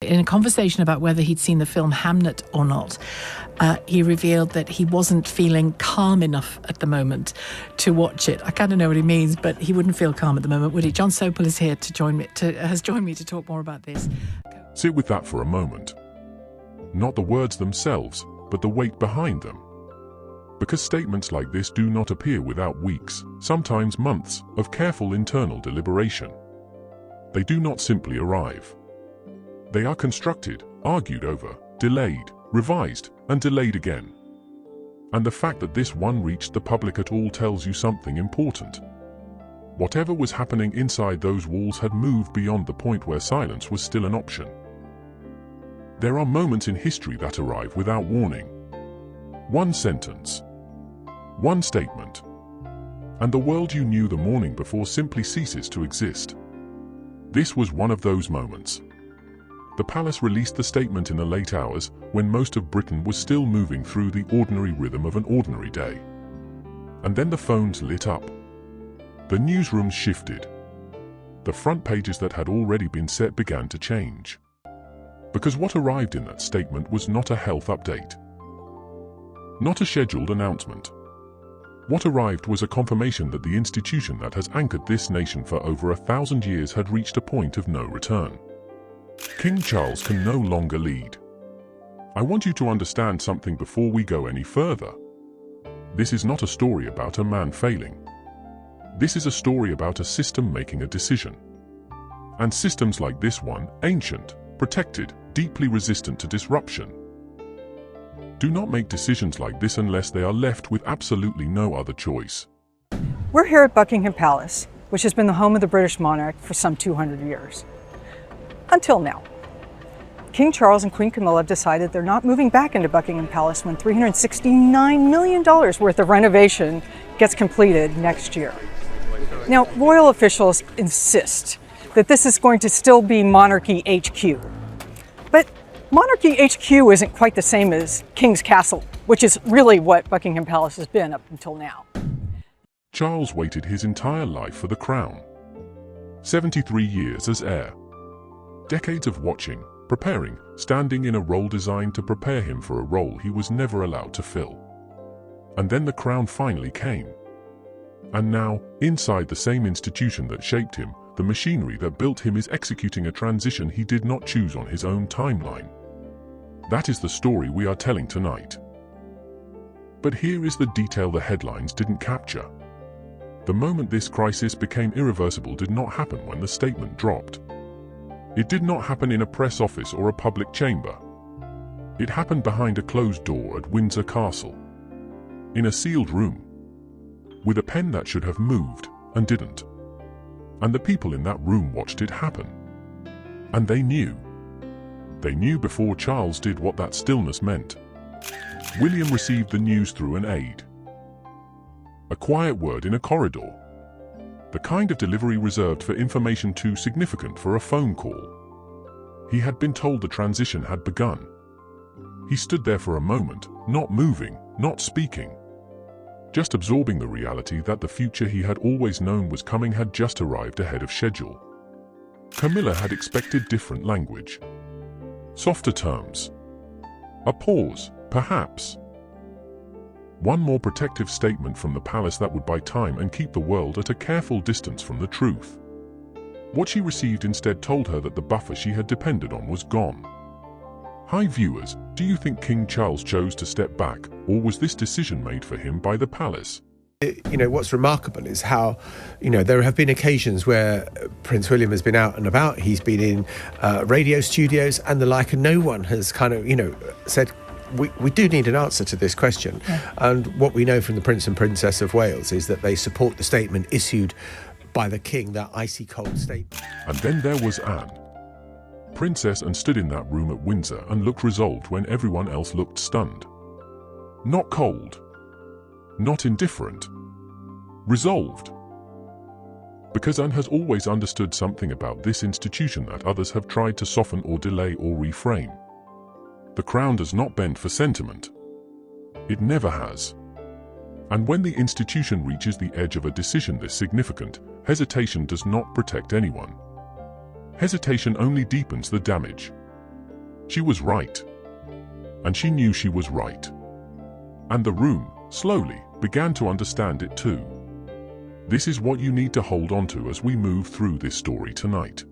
in a conversation about whether he'd seen the film Hamnet or not, he revealed that he wasn't feeling calm enough at the moment to watch it. I kind of know what he means, but he wouldn't feel calm at the moment, would he? John Sopel is here has joined me to talk more about this. Sit with that for a moment. Not the words themselves, but the weight behind them. Because statements like this do not appear without weeks, sometimes months, of careful internal deliberation. They do not simply arrive. They are constructed, argued over, delayed, revised, and delayed again. And the fact that this one reached the public at all tells you something important. Whatever was happening inside those walls had moved beyond the point where silence was still an option. There are moments in history that arrive without warning. One sentence. One statement. And the world you knew the morning before simply ceases to exist. This was one of those moments. The palace released the statement in the late hours, when most of Britain was still moving through the ordinary rhythm of an ordinary day. And then the phones lit up. The newsrooms shifted. The front pages that had already been set began to change. Because what arrived in that statement was not a health update. Not a scheduled announcement. What arrived was a confirmation that the institution that has anchored this nation for over 1,000 years had reached a point of no return. King Charles can no longer lead. I want you to understand something before we go any further. This is not a story about a man failing. This is a story about a system making a decision. And systems like this one, ancient, protected, deeply resistant to disruption, do not make decisions like this unless they are left with absolutely no other choice. We're here at Buckingham Palace, which has been the home of the British monarch for some 200 years. Until now. King Charles and Queen Camilla decided they're not moving back into Buckingham Palace when $369 million worth of renovation gets completed next year. Now, royal officials insist that this is going to still be Monarchy HQ. But Monarchy HQ isn't quite the same as King's Castle, which is really what Buckingham Palace has been up until now. Charles waited his entire life for the crown. 73 years as heir. Decades of watching, preparing, standing in a role designed to prepare him for a role he was never allowed to fill. And then the crown finally came. And now, inside the same institution that shaped him, the machinery that built him is executing a transition he did not choose on his own timeline. That is the story we are telling tonight. But here is the detail the headlines didn't capture. The moment this crisis became irreversible did not happen when the statement dropped. It did not happen in a press office or a public chamber. It happened behind a closed door at Windsor Castle. In a sealed room. With a pen that should have moved, and didn't. And the people in that room watched it happen. And they knew. They knew before Charles did what that stillness meant. William received the news through an aide. A quiet word in a corridor. The kind of delivery reserved for information too significant for a phone call. He had been told the transition had begun. He stood there for a moment, not moving, not speaking. Just absorbing the reality that the future he had always known was coming had just arrived ahead of schedule. Camilla had expected different language. Softer terms. A pause, perhaps. One more protective statement from the palace that would buy time and keep the world at a careful distance from the truth. What she received instead told her that the buffer she had depended on was gone. Hi viewers, do you think King Charles chose to step back, or was this decision made for him by the palace? What's remarkable is how, there have been occasions where Prince William has been out and about, he's been in radio studios and the like, and no one has said, we do need an answer to this question. Yeah. And what we know from the Prince and Princess of Wales is that they support the statement issued by the King, that icy cold statement. And then there was Anne, Princess, and stood in that room at Windsor and looked resolved when everyone else looked stunned. Not cold. Not indifferent. Resolved. Because Anne has always understood something about this institution that others have tried to soften or delay or reframe. The crown does not bend for sentiment. It never has. And when the institution reaches the edge of a decision this significant, hesitation does not protect anyone. Hesitation only deepens the damage. She was right. And she knew she was right. And the room, slowly, began to understand it too. This is what you need to hold on to as we move through this story tonight.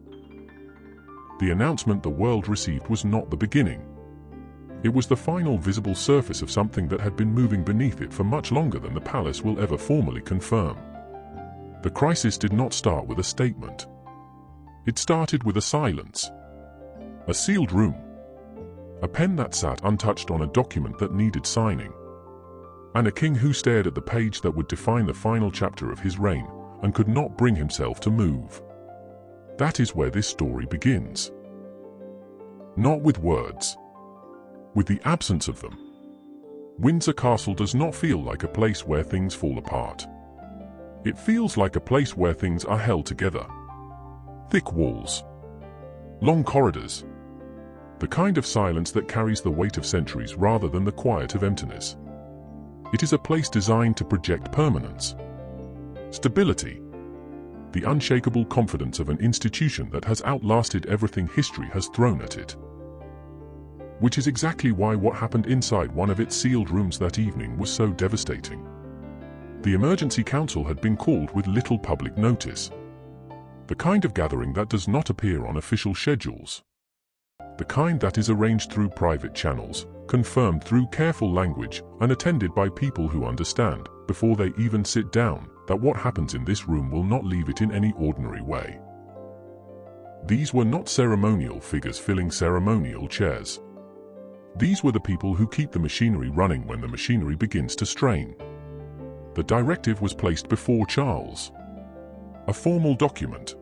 The announcement the world received was not the beginning. It was the final visible surface of something that had been moving beneath it for much longer than the palace will ever formally confirm. The crisis did not start with a statement. It started with a silence. A sealed room. A pen that sat untouched on a document that needed signing. And a king who stared at the page that would define the final chapter of his reign and could not bring himself to move. That is where this story begins. Not with words. With the absence of them. Windsor Castle does not feel like a place where things fall apart. It feels like a place where things are held together. Thick walls. Long corridors. The kind of silence that carries the weight of centuries rather than the quiet of emptiness. It is a place designed to project permanence. Stability. The unshakable confidence of an institution that has outlasted everything history has thrown at it. Which is exactly why what happened inside one of its sealed rooms that evening was so devastating. The emergency council had been called with little public notice. The kind of gathering that does not appear on official schedules. The kind that is arranged through private channels, confirmed through careful language, and attended by people who understand, before they even sit down, that what happens in this room will not leave it in any ordinary way. These were not ceremonial figures filling ceremonial chairs. These were the people who keep the machinery running when the machinery begins to strain. The directive was placed before Charles. A formal document.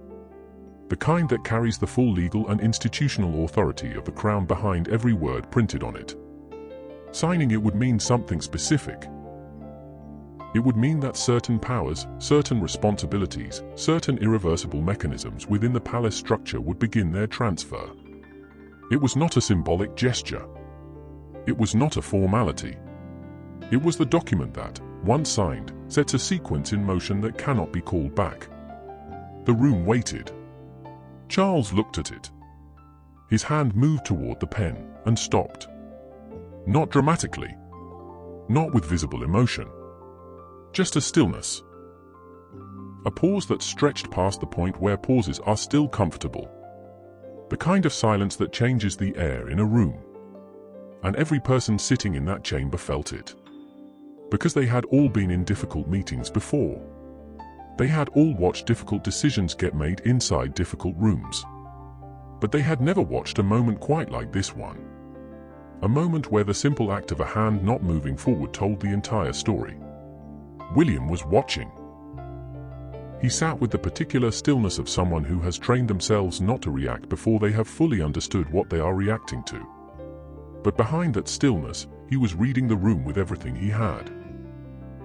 The kind that carries the full legal and institutional authority of the Crown behind every word printed on it. Signing it would mean something specific. It would mean that certain powers, certain responsibilities, certain irreversible mechanisms within the palace structure would begin their transfer. It was not a symbolic gesture. It was not a formality. It was the document that, once signed, sets a sequence in motion that cannot be called back. The room waited. Charles looked at it. His hand moved toward the pen and stopped. Not dramatically. Not with visible emotion. Just a stillness. A pause that stretched past the point where pauses are still comfortable. The kind of silence that changes the air in a room. And every person sitting in that chamber felt it. Because they had all been in difficult meetings before. They had all watched difficult decisions get made inside difficult rooms. But they had never watched a moment quite like this one. A moment where the simple act of a hand not moving forward told the entire story. William was watching. He sat with the particular stillness of someone who has trained themselves not to react before they have fully understood what they are reacting to. But behind that stillness, he was reading the room with everything he had.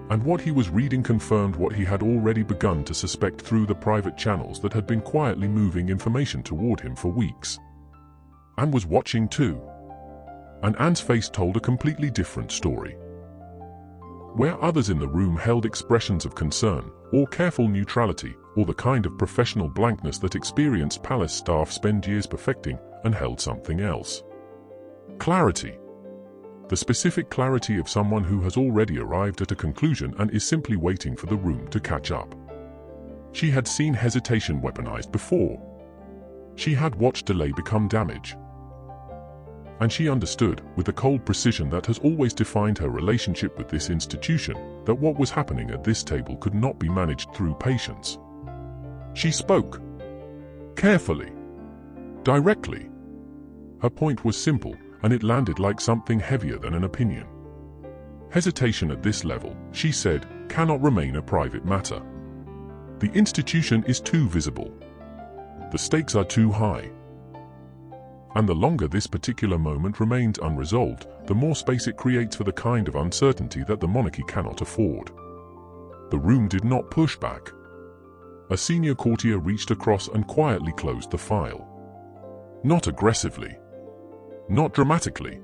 And what he was reading confirmed what he had already begun to suspect through the private channels that had been quietly moving information toward him for weeks. Anne was watching too. And Anne's face told a completely different story. Where others in the room held expressions of concern, or careful neutrality, or the kind of professional blankness that experienced palace staff spend years perfecting, and held something else. Clarity. The specific clarity of someone who has already arrived at a conclusion and is simply waiting for the room to catch up. She had seen hesitation weaponized before. She had watched delay become damage. And she understood, with the cold precision that has always defined her relationship with this institution, that what was happening at this table could not be managed through patience. She spoke. Carefully. Directly. Her point was simple, and it landed like something heavier than an opinion. Hesitation at this level, she said, cannot remain a private matter. The institution is too visible. The stakes are too high. And the longer this particular moment remains unresolved, the more space it creates for the kind of uncertainty that the monarchy cannot afford. The room did not push back. A senior courtier reached across and quietly closed the file. Not aggressively. Not dramatically.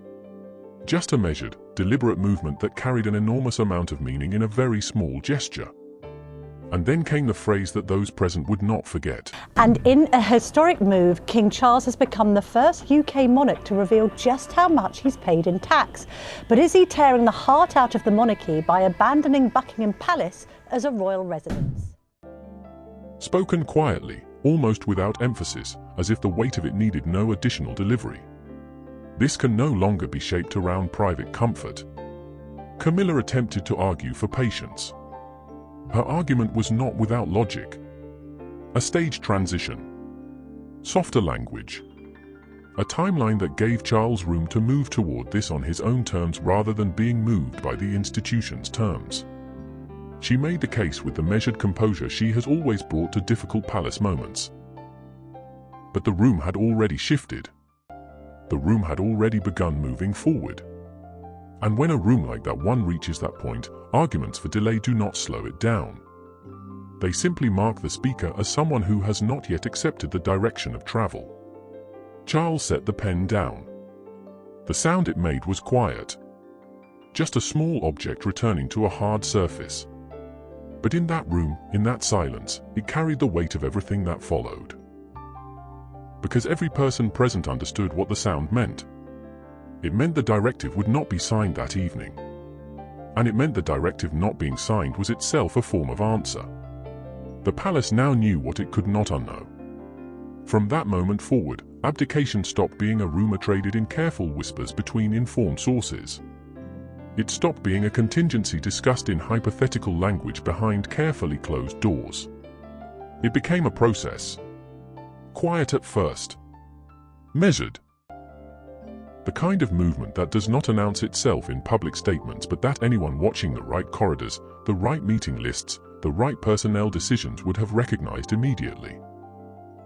Just a measured, deliberate movement that carried an enormous amount of meaning in a very small gesture. And then came the phrase that those present would not forget. And in a historic move, King Charles has become the first UK monarch to reveal just how much he's paid in tax. But is he tearing the heart out of the monarchy by abandoning Buckingham Palace as a royal residence? Spoken quietly, almost without emphasis, as if the weight of it needed no additional delivery. This can no longer be shaped around private comfort. Camilla attempted to argue for patience. Her argument was not without logic. A staged transition. Softer language. A timeline that gave Charles room to move toward this on his own terms rather than being moved by the institution's terms. She made the case with the measured composure she has always brought to difficult palace moments. But the room had already shifted. The room had already begun moving forward. And when a room like that one reaches that point, arguments for delay do not slow it down. They simply mark the speaker as someone who has not yet accepted the direction of travel. Charles set the pen down. The sound it made was quiet. Just a small object returning to a hard surface. But in that room, in that silence, it carried the weight of everything that followed. Because every person present understood what the sound meant. It meant the directive would not be signed that evening. And it meant the directive not being signed was itself a form of answer. The palace now knew what it could not unknow. From that moment forward, abdication stopped being a rumor traded in careful whispers between informed sources. It stopped being a contingency discussed in hypothetical language behind carefully closed doors. It became a process. Quiet at first. Measured. The kind of movement that does not announce itself in public statements but that anyone watching the right corridors, the right meeting lists, the right personnel decisions would have recognized immediately.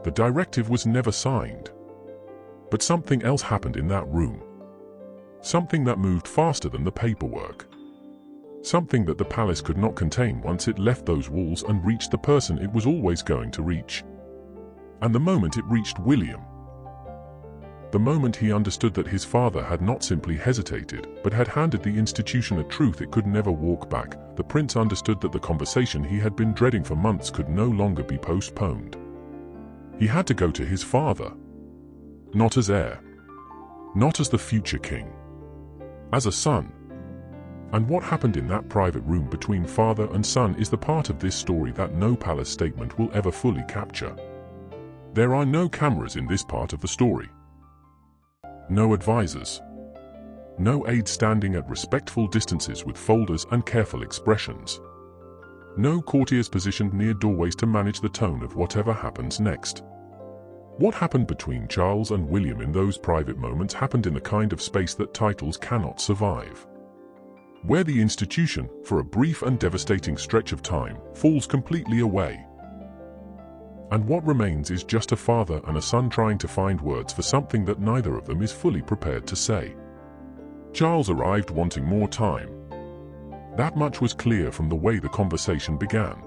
The directive was never signed. But something else happened in that room. Something that moved faster than the paperwork. Something that the palace could not contain once it left those walls and reached the person it was always going to reach. And the moment it reached William. The moment he understood that his father had not simply hesitated, but had handed the institution a truth it could never walk back, the prince understood that the conversation he had been dreading for months could no longer be postponed. He had to go to his father. Not as heir. Not as the future king. As a son. And what happened in that private room between father and son is the part of this story that no palace statement will ever fully capture. There are no cameras in this part of the story. No advisors. No aides standing at respectful distances with folders and careful expressions. No courtiers positioned near doorways to manage the tone of whatever happens next. What happened between Charles and William in those private moments happened in the kind of space that titles cannot survive. Where the institution, for a brief and devastating stretch of time, falls completely away. And what remains is just a father and a son trying to find words for something that neither of them is fully prepared to say. Charles arrived wanting more time. That much was clear from the way the conversation began.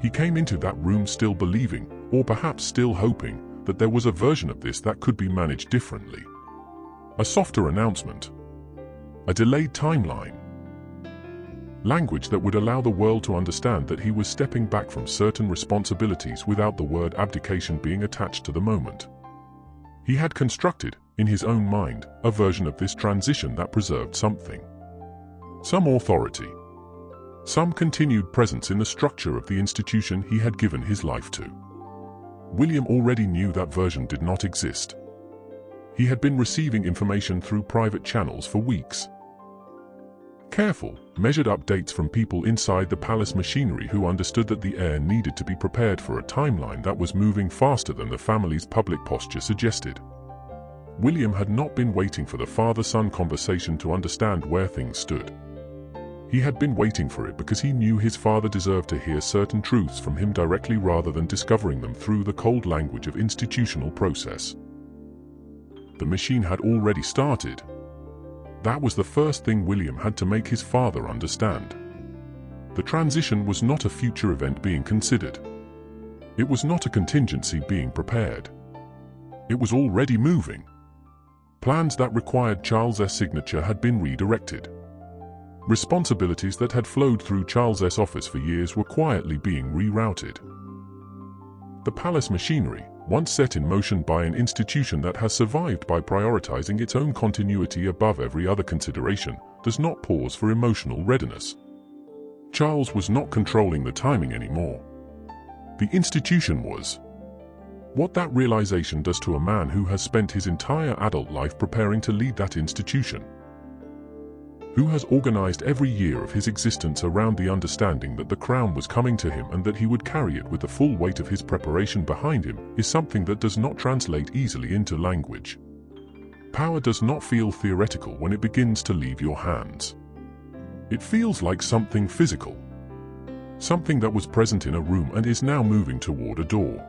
He came into that room still believing, or perhaps still hoping, that there was a version of this that could be managed differently. A softer announcement. A delayed timeline. Language that would allow the world to understand that he was stepping back from certain responsibilities without the word abdication being attached to the moment. He had constructed, in his own mind, a version of this transition that preserved something. Some authority. Some continued presence in the structure of the institution he had given his life to. William already knew that version did not exist. He had been receiving information through private channels for weeks. Careful, measured updates from people inside the palace machinery who understood that the heir needed to be prepared for a timeline that was moving faster than the family's public posture suggested. William had not been waiting for the father-son conversation to understand where things stood. He had been waiting for it because he knew his father deserved to hear certain truths from him directly rather than discovering them through the cold language of institutional process. The machine had already started. That was the first thing William had to make his father understand. The transition was not a future event being considered. It was not a contingency being prepared. It was already moving. Plans that required Charles' signature had been redirected. Responsibilities that had flowed through Charles's office for years were quietly being rerouted. The palace machinery, once set in motion by an institution that has survived by prioritizing its own continuity above every other consideration, does not pause for emotional readiness. Charles was not controlling the timing anymore. The institution was. What that realization does to a man who has spent his entire adult life preparing to lead that institution. Who has organized every year of his existence around the understanding that the crown was coming to him and that he would carry it with the full weight of his preparation behind him, is something that does not translate easily into language. Power does not feel theoretical when it begins to leave your hands. It feels like something physical. Something that was present in a room and is now moving toward a door.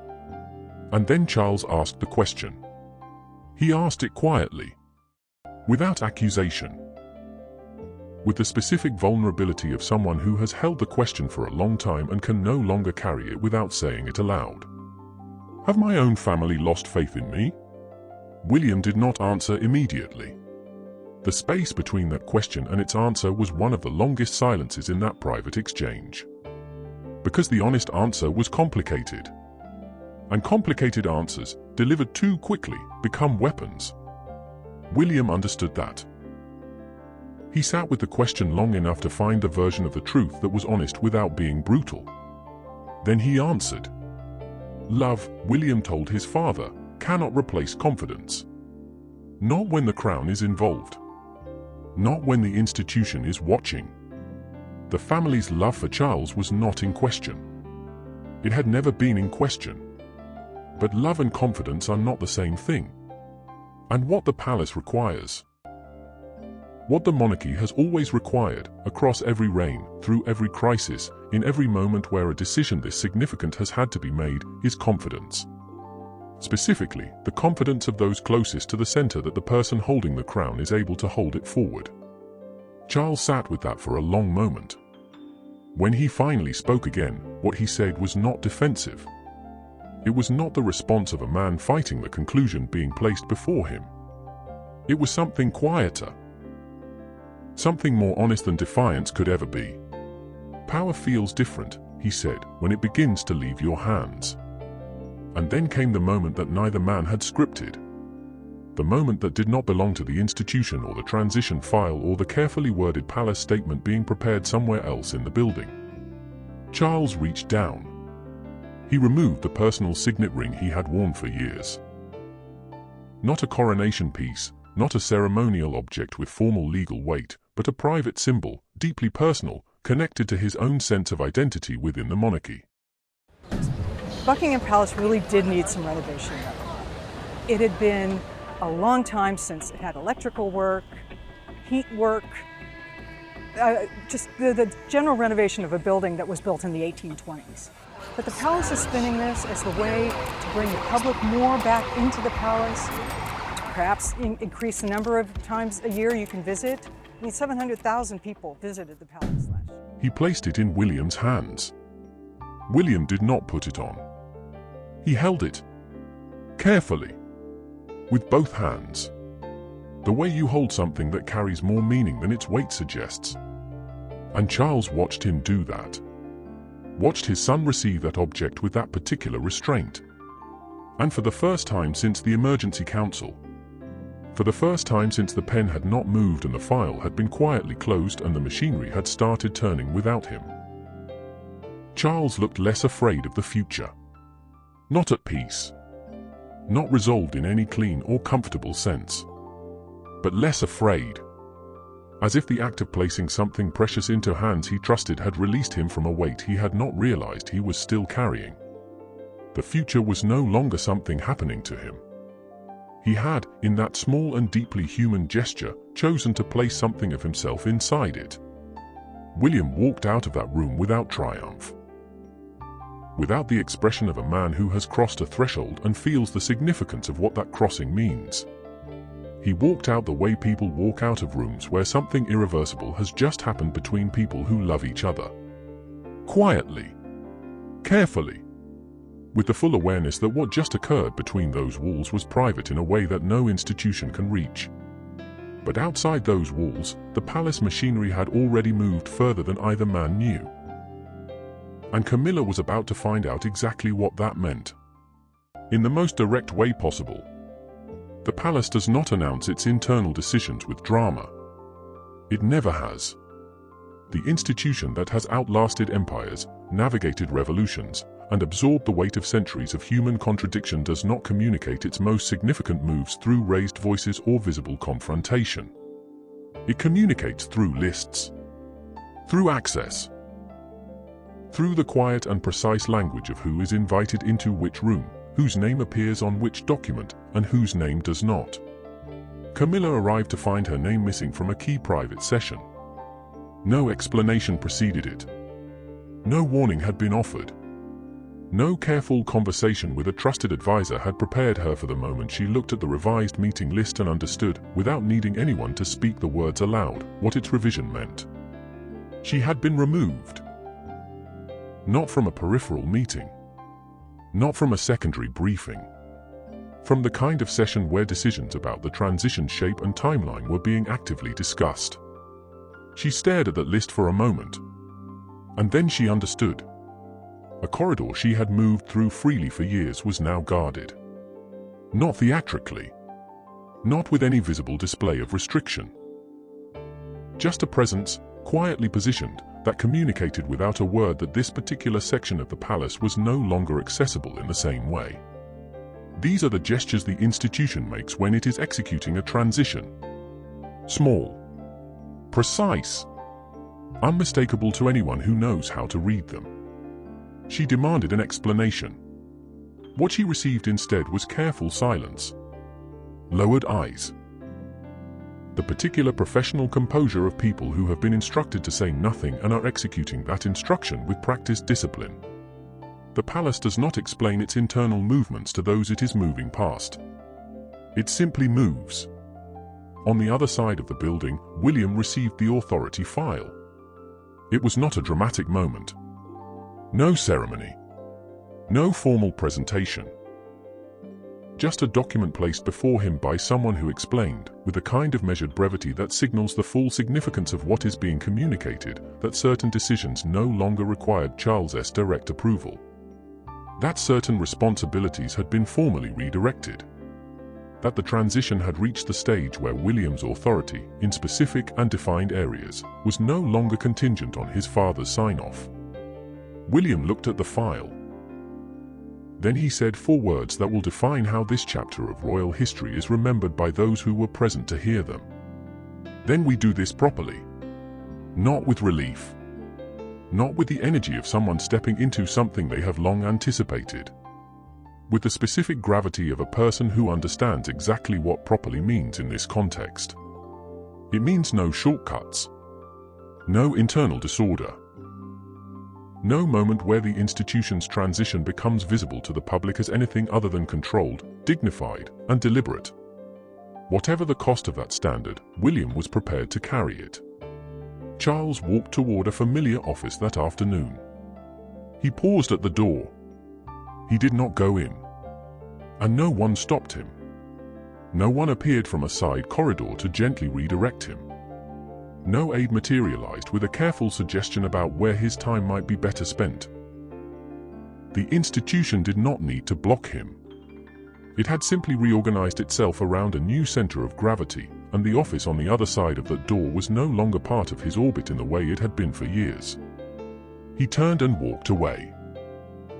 And then Charles asked the question. He asked it quietly, without accusation. With the specific vulnerability of someone who has held the question for a long time and can no longer carry it without saying it aloud. Have my own family lost faith in me? William did not answer immediately. The space between that question and its answer was one of the longest silences in that private exchange. Because the honest answer was complicated. And complicated answers, delivered too quickly, become weapons. William understood that. He sat with the question long enough to find the version of the truth that was honest without being brutal. Then he answered. Love, William told his father, cannot replace confidence. Not when the crown is involved. Not when the institution is watching. The family's love for Charles was not in question. It had never been in question. But love and confidence are not the same thing. And what the palace requires. What the monarchy has always required, across every reign, through every crisis, in every moment where a decision this significant has had to be made, is confidence. Specifically, the confidence of those closest to the center that the person holding the crown is able to hold it forward. Charles sat with that for a long moment. When he finally spoke again, what he said was not defensive. It was not the response of a man fighting the conclusion being placed before him. It was something quieter. Something more honest than defiance could ever be. Power feels different, he said, when it begins to leave your hands. And then came the moment that neither man had scripted. The moment that did not belong to the institution or the transition file or the carefully worded palace statement being prepared somewhere else in the building. Charles reached down. He removed the personal signet ring he had worn for years. Not a coronation piece, not a ceremonial object with formal legal weight, but a private symbol, deeply personal, connected to his own sense of identity within the monarchy. Buckingham Palace really did need some renovation, though. It had been a long time since it had electrical work, heat work, just the general renovation of a building that was built in the 1820s. But the palace is spinning this as the way to bring the public more back into the palace, perhaps increase the number of times a year you can visit. I mean, 700,000 people visited the palace last year. He placed it in William's hands. William did not put it on. He held it, carefully, with both hands. The way you hold something that carries more meaning than its weight suggests. And Charles watched him do that. Watched his son receive that object with that particular restraint. And for the first time since the emergency council, for the first time since the pen had not moved and the file had been quietly closed and the machinery had started turning without him, Charles looked less afraid of the future. Not at peace. Not resolved in any clean or comfortable sense. But less afraid. As if the act of placing something precious into hands he trusted had released him from a weight he had not realized he was still carrying. The future was no longer something happening to him. He had, in that small and deeply human gesture, chosen to place something of himself inside it. William walked out of that room without triumph. Without the expression of a man who has crossed a threshold and feels the significance of what that crossing means. He walked out the way people walk out of rooms where something irreversible has just happened between people who love each other. Quietly. Carefully. With the full awareness that what just occurred between those walls was private in a way that no institution can reach. But outside those walls, the palace machinery had already moved further than either man knew. And Camilla was about to find out exactly what that meant. In the most direct way possible. The palace does not announce its internal decisions with drama. It never has. The institution that has outlasted empires, navigated revolutions, and absorbed the weight of centuries of human contradiction does not communicate its most significant moves through raised voices or visible confrontation. It communicates through lists, through access, through the quiet and precise language of who is invited into which room, whose name appears on which document, and whose name does not. Camilla arrived to find her name missing from a key private session. No explanation preceded it. No warning had been offered. No careful conversation with a trusted advisor had prepared her for the moment she looked at the revised meeting list and understood, without needing anyone to speak the words aloud, what its revision meant. She had been removed. Not from a peripheral meeting. Not from a secondary briefing. From the kind of session where decisions about the transition shape and timeline were being actively discussed. She stared at that list for a moment. And then she understood. A corridor she had moved through freely for years was now guarded. Not theatrically. Not with any visible display of restriction. Just a presence, quietly positioned, that communicated without a word that this particular section of the palace was no longer accessible in the same way. These are the gestures the institution makes when it is executing a transition. Small. Precise. Unmistakable to anyone who knows how to read them. She demanded an explanation. What she received instead was careful silence. Lowered eyes. The particular professional composure of people who have been instructed to say nothing and are executing that instruction with practiced discipline. The palace does not explain its internal movements to those it is moving past. It simply moves. On the other side of the building, William received the authority file. It was not a dramatic moment. No ceremony. No formal presentation. Just a document placed before him by someone who explained, with a kind of measured brevity that signals the full significance of what is being communicated, that certain decisions no longer required Charles's direct approval. That certain responsibilities had been formally redirected. That the transition had reached the stage where William's authority, in specific and defined areas, was no longer contingent on his father's sign-off. William looked at the file. Then he said 4 words that will define how this chapter of royal history is remembered by those who were present to hear them. Then we do this properly. Not with relief. Not with the energy of someone stepping into something they have long anticipated. With the specific gravity of a person who understands exactly what properly means in this context. It means no shortcuts. No internal disorder. No moment where the institution's transition becomes visible to the public as anything other than controlled, dignified, and deliberate. Whatever the cost of that standard, William was prepared to carry it. Charles walked toward a familiar office that afternoon. He paused at the door. He did not go in. And no one stopped him. No one appeared from a side corridor to gently redirect him. No aide materialized with a careful suggestion about where his time might be better spent. The institution did not need to block him. It had simply reorganized itself around a new center of gravity, and the office on the other side of that door was no longer part of his orbit in the way it had been for years. He turned and walked away.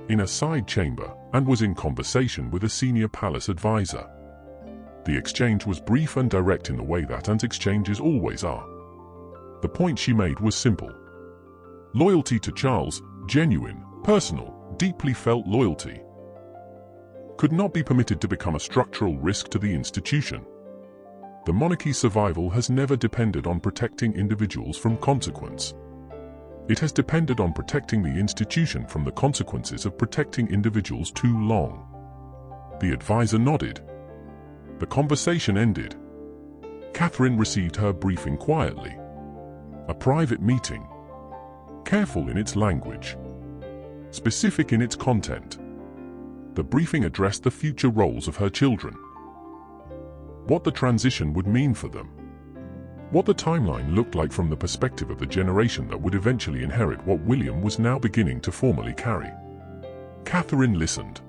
In a side chamber, and was in conversation with a senior palace advisor. The exchange was brief and direct in the way that exchanges always are. The point she made was simple. Loyalty to Charles, genuine, personal, deeply felt loyalty, could not be permitted to become a structural risk to the institution. The monarchy's survival has never depended on protecting individuals from consequence. It has depended on protecting the institution from the consequences of protecting individuals too long. The advisor nodded. The conversation ended. Catherine received her briefing quietly. A private meeting. Careful in its language. Specific in its content. The briefing addressed the future roles of her children. What the transition would mean for them. What the timeline looked like from the perspective of the generation that would eventually inherit what William was now beginning to formally carry. Catherine listened.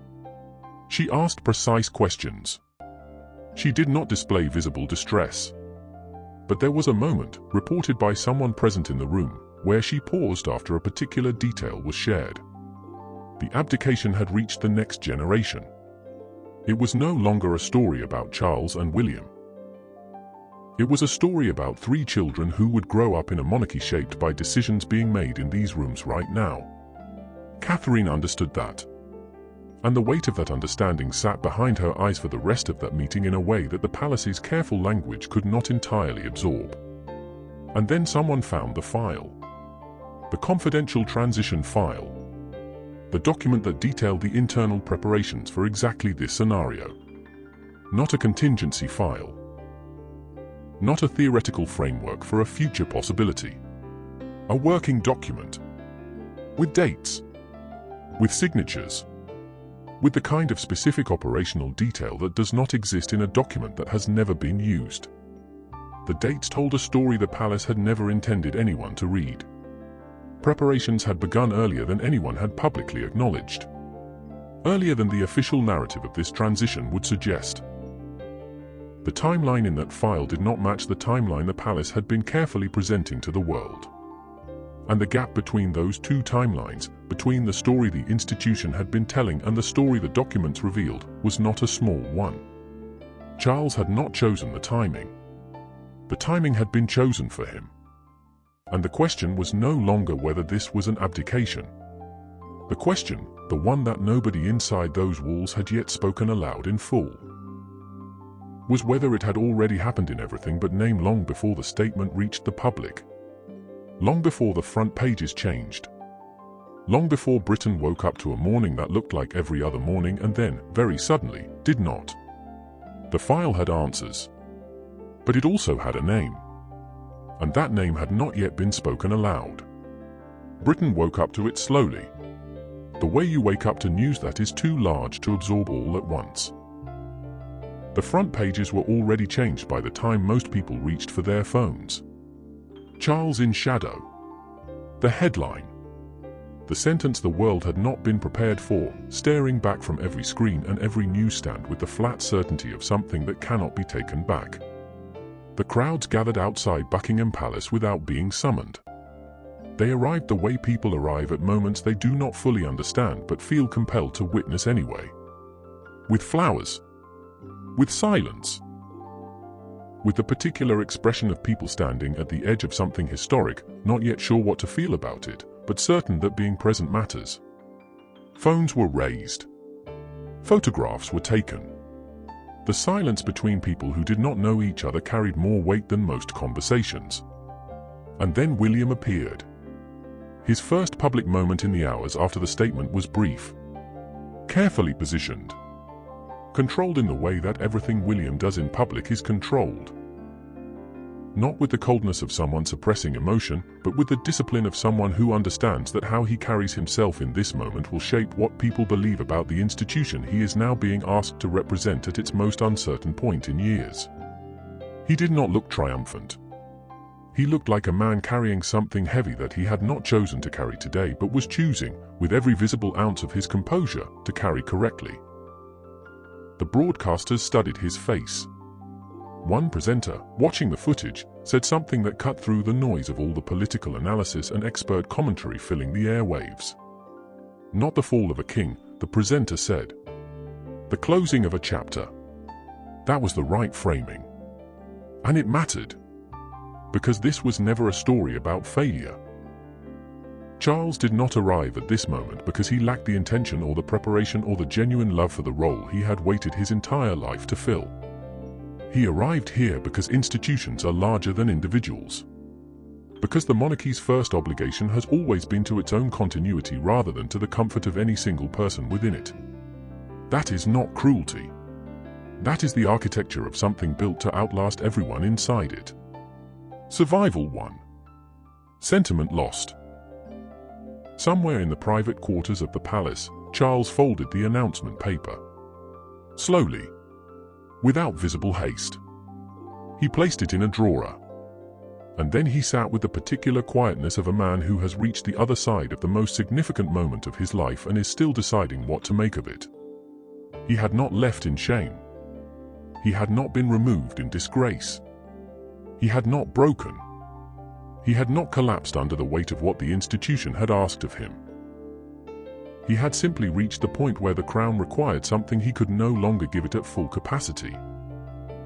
She asked precise questions. She did not display visible distress. But there was a moment, reported by someone present in the room, where she paused after a particular detail was shared. The abdication had reached the next generation. It was no longer a story about Charles and William. It was a story about 3 children who would grow up in a monarchy shaped by decisions being made in these rooms right now. Catherine understood that. And the weight of that understanding sat behind her eyes for the rest of that meeting in a way that the palace's careful language could not entirely absorb. And then someone found the file. The confidential transition file. The document that detailed the internal preparations for exactly this scenario. Not a contingency file. Not a theoretical framework for a future possibility. A working document. With dates. With signatures. With the kind of specific operational detail that does not exist in a document that has never been used. The dates told a story the palace had never intended anyone to read. Preparations had begun earlier than anyone had publicly acknowledged. Earlier than the official narrative of this transition would suggest. The timeline in that file did not match the timeline the palace had been carefully presenting to the world. And the gap between those 2 timelines, between the story the institution had been telling and the story the documents revealed, was not a small one. Charles had not chosen the timing. The timing had been chosen for him. And the question was no longer whether this was an abdication. The question, the one that nobody inside those walls had yet spoken aloud in full, was whether it had already happened in everything but name long before the statement reached the public. Long before the front pages changed. Long before Britain woke up to a morning that looked like every other morning and then, very suddenly, did not. The file had answers. But it also had a name. And that name had not yet been spoken aloud. Britain woke up to it slowly. The way you wake up to news that is too large to absorb all at once. The front pages were already changed by the time most people reached for their phones. Charles in shadow. The headline. The sentence the world had not been prepared for, staring back from every screen and every newsstand with the flat certainty of something that cannot be taken back. The crowds gathered outside Buckingham Palace without being summoned. They arrived the way people arrive at moments they do not fully understand but feel compelled to witness anyway. With flowers. With silence. With the particular expression of people standing at the edge of something historic, not yet sure what to feel about it, but certain that being present matters. Phones were raised. Photographs were taken. The silence between people who did not know each other carried more weight than most conversations. And then William appeared. His first public moment in the hours after the statement was brief. Carefully positioned. Controlled in the way that everything William does in public is controlled. Not with the coldness of someone suppressing emotion, but with the discipline of someone who understands that how he carries himself in this moment will shape what people believe about the institution he is now being asked to represent at its most uncertain point in years. He did not look triumphant. He looked like a man carrying something heavy that he had not chosen to carry today but was choosing, with every visible ounce of his composure, to carry correctly. The broadcasters studied his face. One presenter, watching the footage, said something that cut through the noise of all the political analysis and expert commentary filling the airwaves. Not the fall of a king, the presenter said. The closing of a chapter. That was the right framing. And it mattered. Because this was never a story about failure. Charles did not arrive at this moment because he lacked the intention or the preparation or the genuine love for the role he had waited his entire life to fill. He arrived here because institutions are larger than individuals. Because the monarchy's first obligation has always been to its own continuity rather than to the comfort of any single person within it. That is not cruelty. That is the architecture of something built to outlast everyone inside it. Survival won. Sentiment lost. Somewhere in the private quarters of the palace, Charles folded the announcement paper. Slowly. Without visible haste. He placed it in a drawer. And then he sat with the particular quietness of a man who has reached the other side of the most significant moment of his life and is still deciding what to make of it. He had not left in shame. He had not been removed in disgrace. He had not broken. He had not collapsed under the weight of what the institution had asked of him. He had simply reached the point where the crown required something he could no longer give it at full capacity.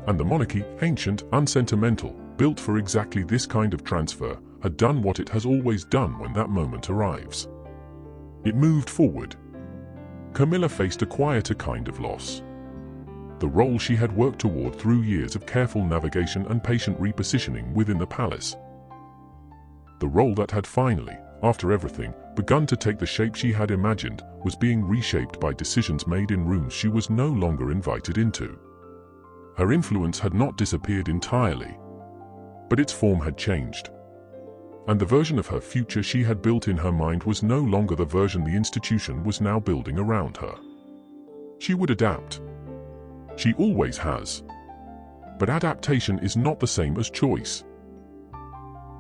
And the monarchy, ancient, unsentimental, built for exactly this kind of transfer, had done what it has always done when that moment arrives. It moved forward. Camilla faced a quieter kind of loss. The role she had worked toward through years of careful navigation and patient repositioning within the palace. The role that had finally, after everything, begun to take the shape she had imagined, was being reshaped by decisions made in rooms she was no longer invited into. Her influence had not disappeared entirely, but its form had changed. And the version of her future she had built in her mind was no longer the version the institution was now building around her. She would adapt. She always has. But adaptation is not the same as choice.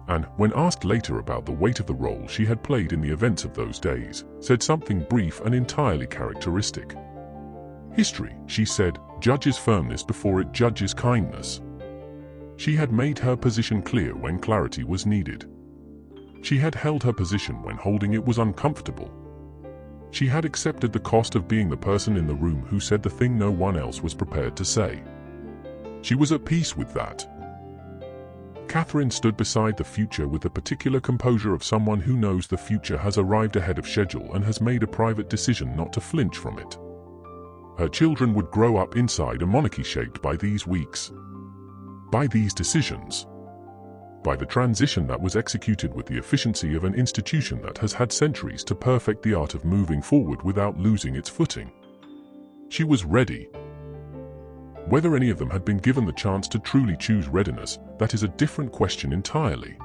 And, when asked later about the weight of the role she had played in the events of those days, said something brief and entirely characteristic. History, she said, judges firmness before it judges kindness. She had made her position clear when clarity was needed. She had held her position when holding it was uncomfortable. She had accepted the cost of being the person in the room who said the thing no one else was prepared to say. She was at peace with that. Catherine stood beside the future with the particular composure of someone who knows the future has arrived ahead of schedule and has made a private decision not to flinch from it. Her children would grow up inside a monarchy shaped by these weeks, by these decisions, by the transition that was executed with the efficiency of an institution that has had centuries to perfect the art of moving forward without losing its footing. She was ready. Whether any of them had been given the chance to truly choose readiness, that is a different question entirely.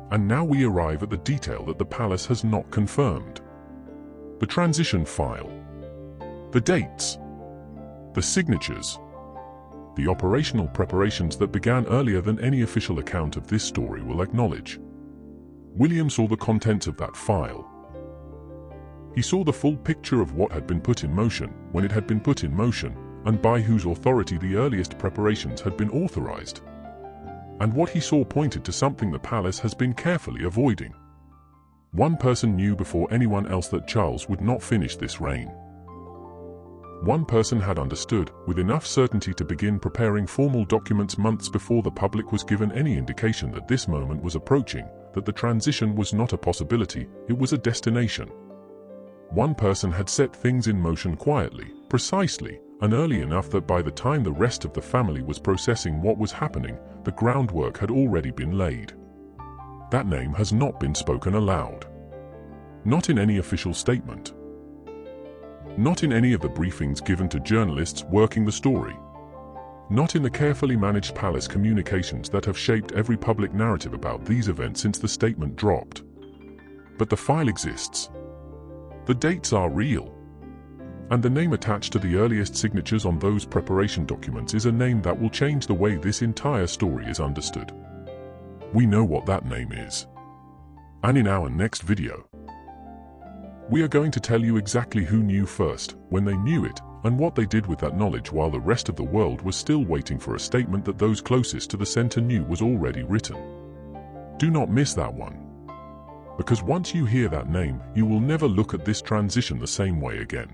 And now we arrive at the detail that the palace has not confirmed. The transition file. The dates. The signatures. The operational preparations that began earlier than any official account of this story will acknowledge. William saw the contents of that file. He saw the full picture of what had been put in motion, when it had been put in motion, and by whose authority the earliest preparations had been authorized. And what he saw pointed to something the palace has been carefully avoiding. One person knew before anyone else that Charles would not finish this reign. One person had understood, with enough certainty to begin preparing formal documents months before the public was given any indication that this moment was approaching, that the transition was not a possibility, it was a destination. One person had set things in motion quietly, precisely, and early enough that by the time the rest of the family was processing what was happening, the groundwork had already been laid. That name has not been spoken aloud. Not in any official statement. Not in any of the briefings given to journalists working the story. Not in the carefully managed palace communications that have shaped every public narrative about these events since the statement dropped. But the file exists. The dates are real. And the name attached to the earliest signatures on those preparation documents is a name that will change the way this entire story is understood. We know what that name is. And in our next video, we are going to tell you exactly who knew first, when they knew it, and what they did with that knowledge while the rest of the world was still waiting for a statement that those closest to the center knew was already written. Do not miss that one. Because once you hear that name, you will never look at this transition the same way again.